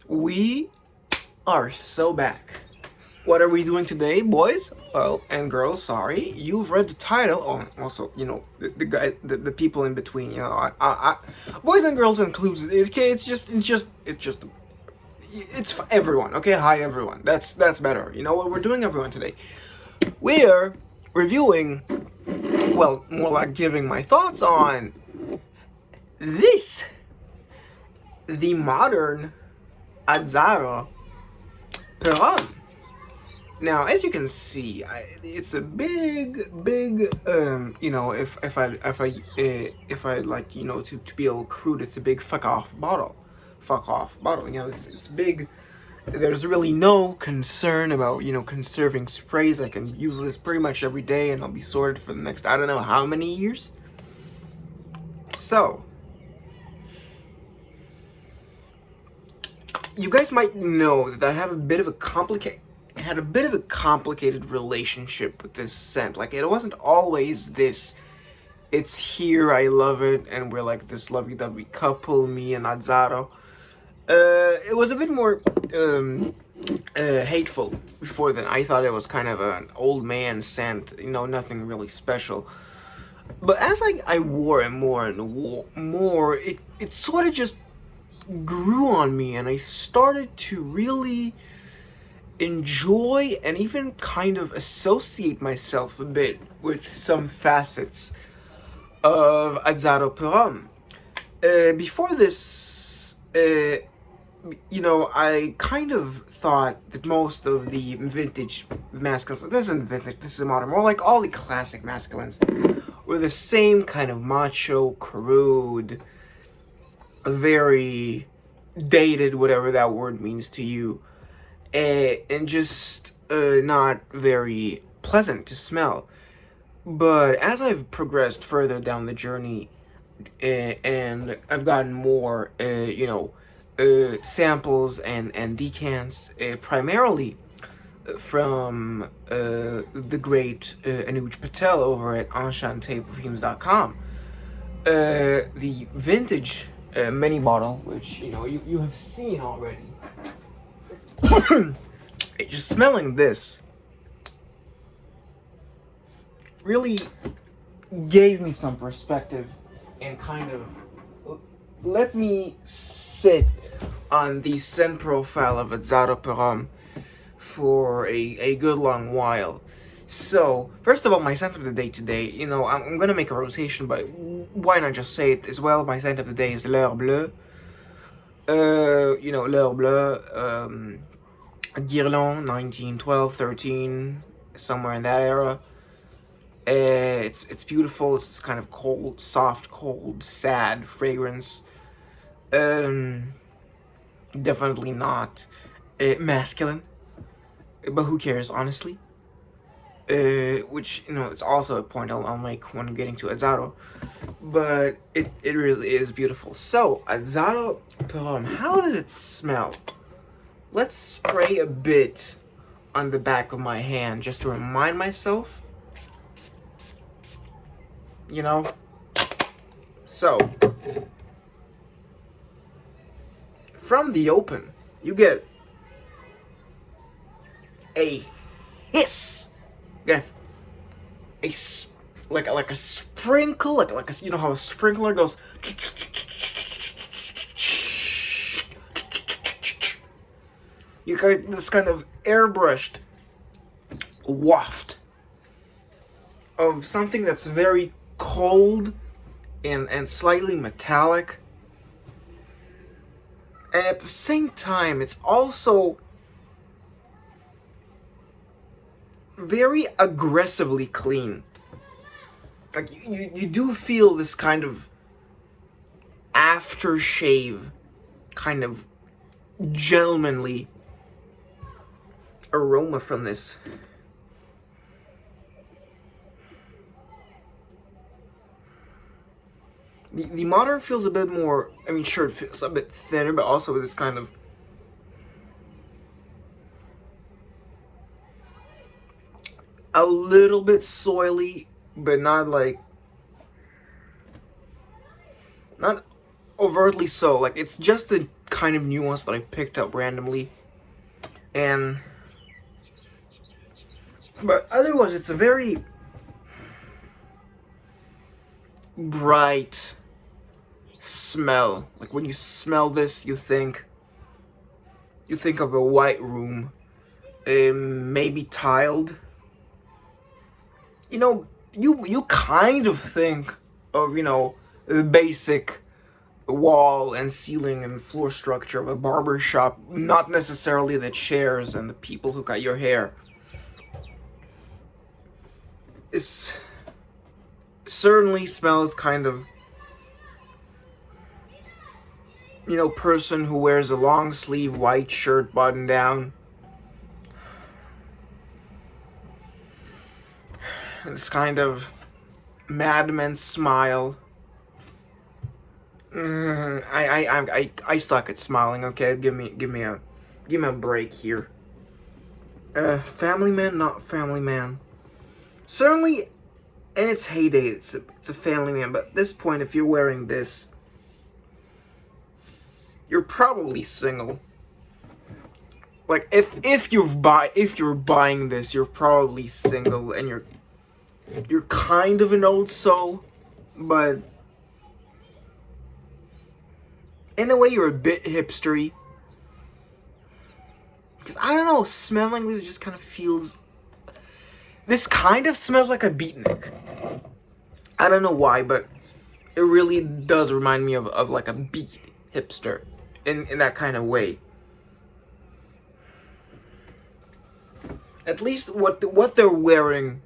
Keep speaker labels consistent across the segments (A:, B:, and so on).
A: We are so back. What are we doing today, boys? Well, and girls, sorry. You've read the title. Oh, also, the guy, the people in between. Boys and girls includes. Okay, it's for everyone. Okay, hi everyone. That's better. You know what we're doing, everyone, today? We're reviewing. Well, more like giving my thoughts on this, the modern Azzaro Peron. Now, as you can see, it's a big. If I like, to be a little crude, it's a big fuck off bottle. Fuck off bottle. It's big. There's really no concern about conserving sprays. I can use this pretty much every day, and I'll be sorted for the next I don't know how many years. So, you guys might know that I have a bit of a complicated relationship with this scent. Like, it wasn't always this, it's here, I love it, and we're like this lovey-dovey couple, me and Azzaro. It was a bit more hateful before then. I thought it was kind of an old man scent, nothing really special. But as I wore it more and more, it sort of just grew on me, and I started to really enjoy and even kind of associate myself a bit with some facets of Azzaro Peron. Before this, I kind of thought that most of the vintage masculines, this isn't vintage, this is modern, more like all the classic masculines, were the same kind of macho, crude, very dated, whatever that word means to you, and just not very pleasant to smell. But as I've progressed further down the journey, and I've gotten more, samples and decants, primarily from the great Anuj Patel over at EnchantéPerfumes.com, the vintage mini bottle, which you have seen already. Just smelling this really gave me some perspective and kind of let me sit on the scent profile of Azzaro Peron for a good long while. So, first of all, my scent of the day today, I'm gonna make a rotation, but why not just say it as well? My scent of the day is L'Heure Bleue. L'Heure Bleue, Guerlain, 1912, 13, somewhere in that era. It's beautiful. It's this kind of cold, soft, cold, sad fragrance. Definitely not masculine, but who cares, honestly? Which it's also a point I'll make when getting to Azzaro, but it really is beautiful. So Azzaro Peron, how does it smell? Let's spray a bit on the back of my hand just to remind myself. So from the open, you get a hiss. You get like a sprinkle, like a, how a sprinkler goes. You get this kind of airbrushed waft of something that's very cold and slightly metallic. And at the same time, it's also very aggressively clean. Like, you do feel this kind of aftershave, kind of gentlemanly aroma from this. The modern feels a bit more, sure, it feels a bit thinner, but also with this kind of a little bit soily, but not overtly so. Like, it's just a kind of nuance that I picked up randomly. And but otherwise, it's a very bright smell. Like, when you smell this, you think of a white room, maybe tiled. You know, you kind of think of, the basic wall and ceiling and floor structure of a barber shop, not necessarily the chairs and the people who cut your hair. It certainly smells kind of, person who wears a long sleeve white shirt button down. This kind of madman smile. I suck at smiling. Okay, give me a break here. Family man, not family man. Certainly, in its heyday, it's a family man. But at this point, if you're wearing this, you're probably single. Like, if you're buying this, you're probably single, and you're kind of an old soul, but in a way, you're a bit hipstery. Because, I don't know, smelling this just kind of feels... This kind of smells like a beatnik. I don't know why, but it really does remind me of like a beat hipster. In that kind of way. At least what they're wearing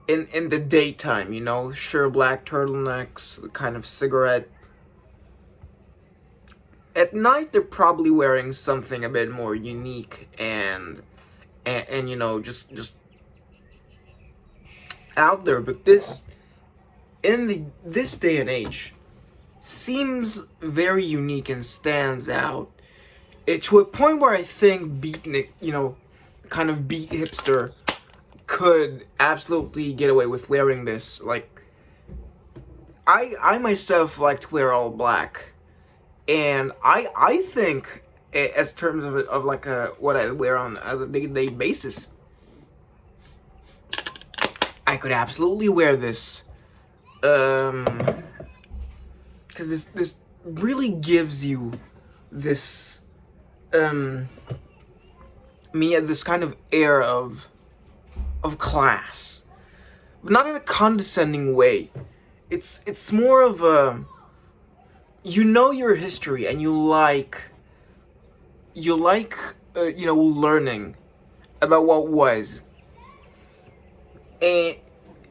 A: in the daytime, sure, black turtlenecks, the kind of cigarette. At night, they're probably wearing something a bit more unique and just out there. But this day and age seems very unique and stands out. To a point where I think beatnik, kind of beat hipster, could absolutely get away with wearing this. Like, I myself like to wear all black. And I think, as terms of like what I wear on a day-to-day basis, I could absolutely wear this, because this really gives you this, this kind of air of class, but not in a condescending way. It's more of a, your history, and you like learning about what was, and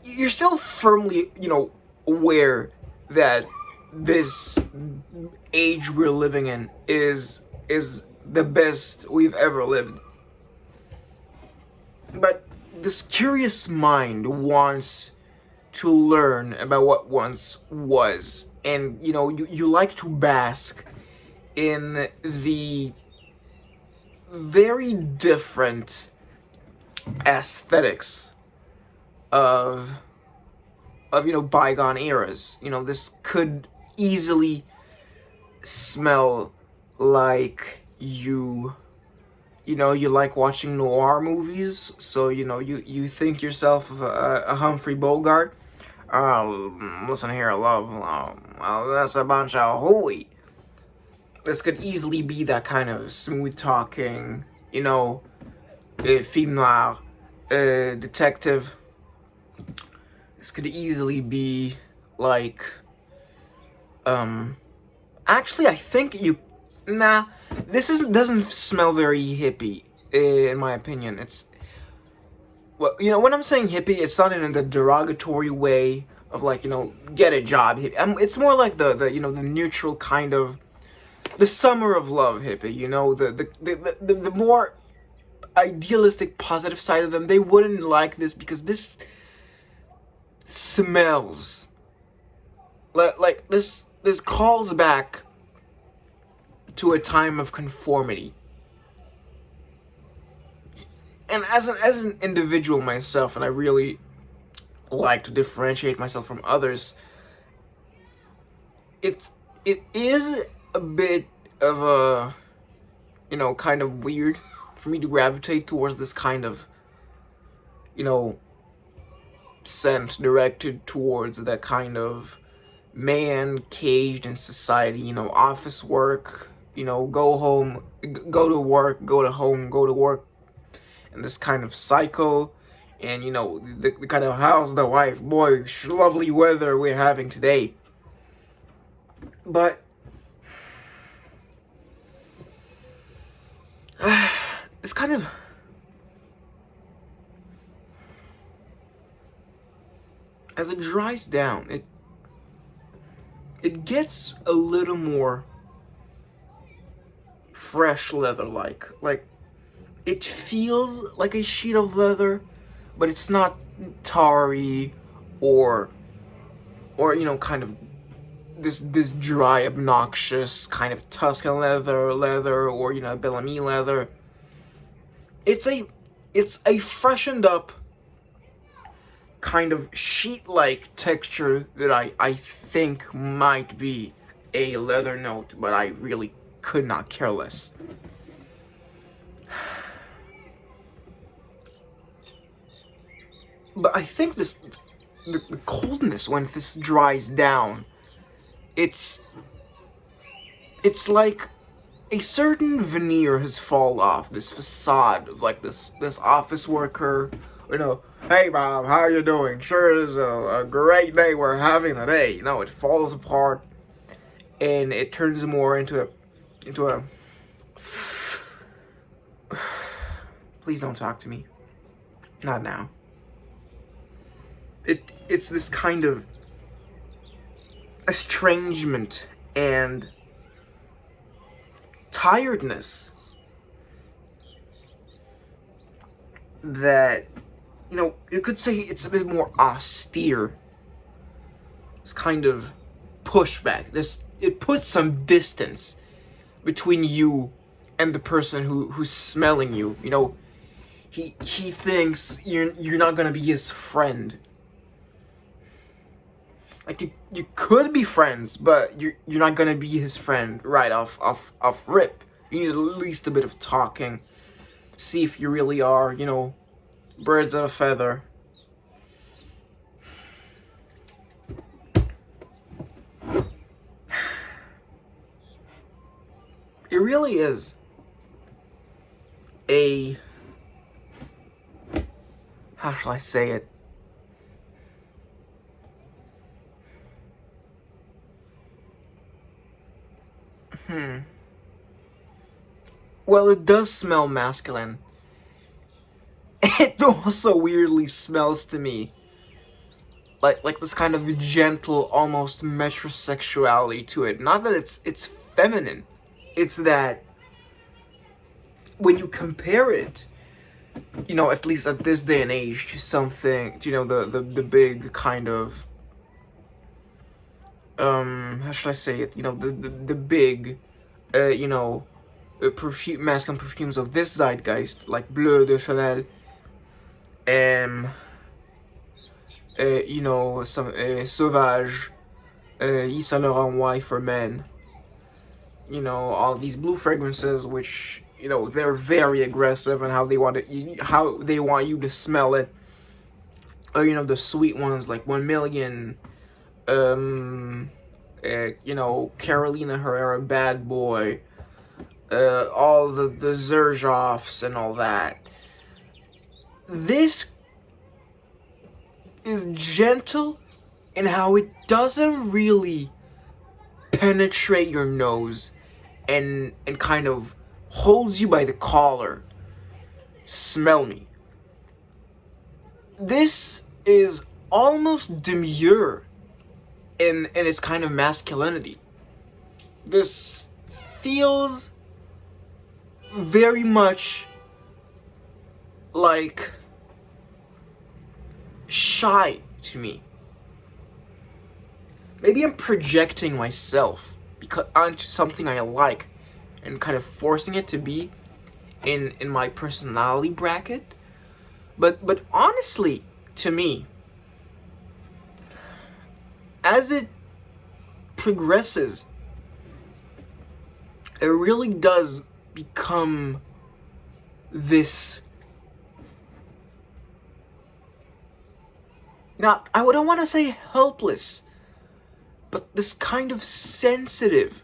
A: you're still firmly, aware that this age we're living in is the best we've ever lived. But this curious mind wants to learn about what once was. And, you like to bask in the very different aesthetics of bygone eras. This could easily smell like you like watching noir movies, so you think yourself of a Humphrey Bogart. Listen here, love. Well, that's a bunch of hooey. This could easily be that kind of smooth talking, film noir detective. This could easily be like, actually, I think this doesn't smell very hippie, in my opinion. It's, well, when I'm saying hippie, it's not in the derogatory way of like, get a job hippie. It's more like the neutral kind of, the summer of love hippie, the more idealistic, positive side of them. They wouldn't like this because this smells like this calls back to a time of conformity. And as an individual myself, and I really like to differentiate myself from others, it is a bit of a, kind of weird for me to gravitate towards this kind of, you know, scent directed towards that kind of man caged in society, office work, go home, go to work, go to home, go to work, and this kind of cycle. And, the kind of how's the wife, boy, lovely weather we're having today. But it's kind of, as it dries down, it gets a little more fresh leather like it feels like a sheet of leather, but it's not tarry or kind of this dry, obnoxious kind of Tuscan leather or Bellamy leather. It's a freshened up kind of sheet-like texture that I think might be a leather note, but I really could not care less. But I think the coldness, when this dries down, it's like a certain veneer has fallen off, this facade of like this office worker, hey Bob, how you doing? Sure is a great day we're having today. It falls apart, and it turns more into a please don't talk to me. Not now. It's this kind of estrangement and tiredness that, you could say it's a bit more austere. This kind of pushback. It puts some distance between you and the person who's smelling you. He thinks you're not gonna be his friend. Like you could be friends, but you're not gonna be his friend right off rip. You need at least a bit of talking. See if you really are, birds of a feather. It really is how shall I say it? Well, it does smell masculine. It also weirdly smells to me like this kind of gentle, almost metrosexuality to it. Not that it's feminine. It's that when you compare it, at least at this day and age, to something, the big kind of how should I say it? The big perfume, masculine perfumes of this zeitgeist, like Bleu de Chanel, some Sauvage, Yves Saint Laurent White for men. All these blue fragrances, which they're very aggressive in how they want you to smell it. Or the sweet ones like 1 Million, Carolina Herrera, Bad Boy, all the Xerjoffs and all that. This is gentle in how it doesn't really penetrate your nose and kind of holds you by the collar. Smell me. This is almost demure in its kind of masculinity. This feels very much like shy to me. Maybe I'm projecting myself onto something I like and kind of forcing it to be in my personality bracket. But honestly, to me, as it progresses it really does become this. Now, I don't want to say helpless, but this kind of sensitive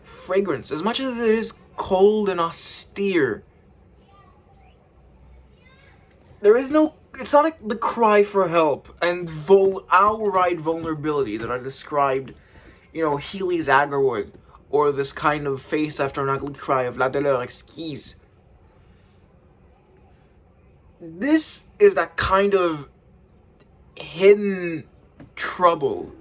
A: fragrance. As much as it is cold and austere, there is no. It's not like the cry for help and outright vulnerability that I described, Healy's Agarwood, or this kind of face after an ugly cry of La Douleur Exquise. This is that kind of hidden trouble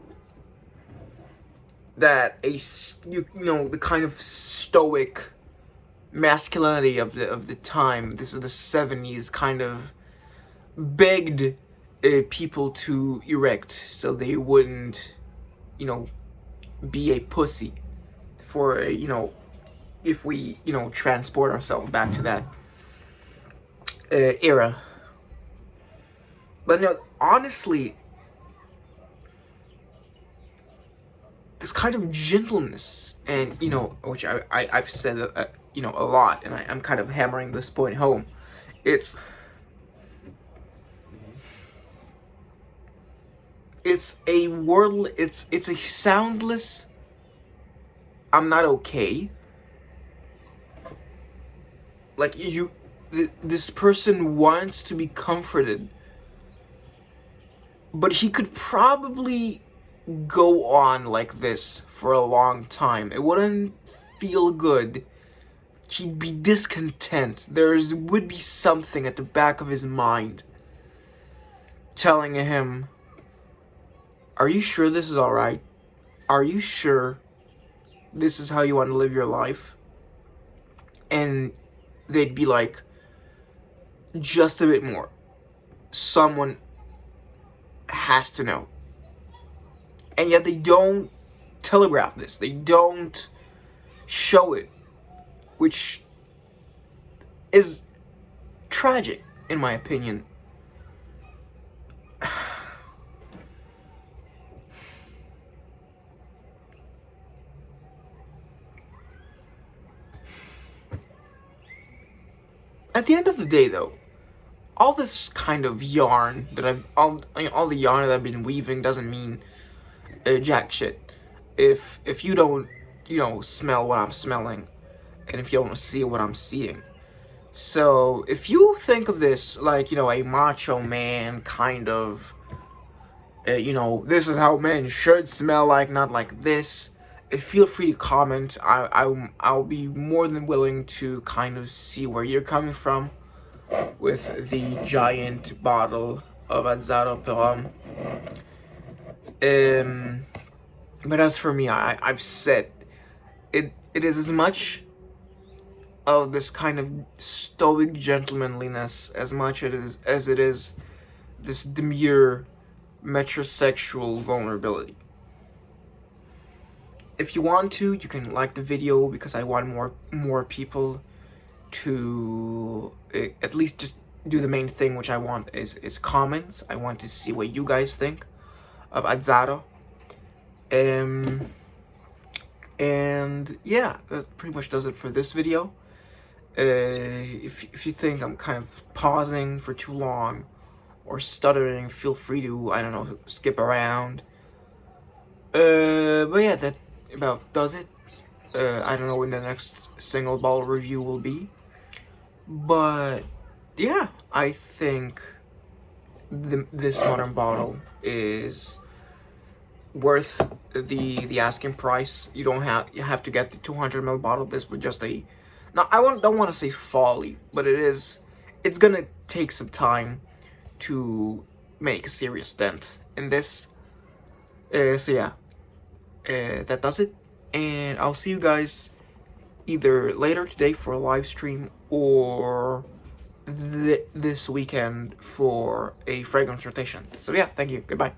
A: that the kind of stoic masculinity of the time. This is the 70s, kind of begged people to erect so they wouldn't, be a pussy. For if we transport ourselves back to that era. But no, honestly, this kind of gentleness, and which I've said a lot, and I'm kind of hammering this point home. It's a soundless I'm not okay. Like, this person wants to be comforted, but he could probably go on like this for a long time. It wouldn't feel good. He'd be discontent. There would be something at the back of his mind telling him, are you sure this is alright? Are you sure this is how you want to live your life? And they'd be like, just a bit more. Someone has to know. And yet they don't telegraph this. They don't show it. Which is tragic, in my opinion. At the end of the day, though, all this kind of yarn that all the yarn that I've been weaving doesn't mean jack shit. If you don't, smell what I'm smelling, and if you don't see what I'm seeing. So if you think of this like, a macho man kind of, this is how men should smell like, not like this. Feel free to comment. I'll be more than willing to kind of see where you're coming from with the giant bottle of Azzaro per homme. But as for me, I've said it is as much of this kind of stoic gentlemanliness as much as it is this demure metrosexual vulnerability. If you want to, you can like the video, because I want more people to at least just do the main thing, which I want is comments. I want to see what you guys think of Azzaro. And yeah, that pretty much does it for this video. If you think I'm kind of pausing for too long or stuttering, feel free to, I don't know, skip around. But yeah, that about does it. I don't know when the next single bottle review will be, but yeah, I think this modern bottle is worth the asking price. You have to get the 200 ml bottle. This was just a, now don't want to say folly, but it's gonna take some time to make a serious dent in this. So yeah, that does it, and I'll see you guys either later today for a live stream or this weekend for a fragrance rotation. So yeah, thank you, goodbye.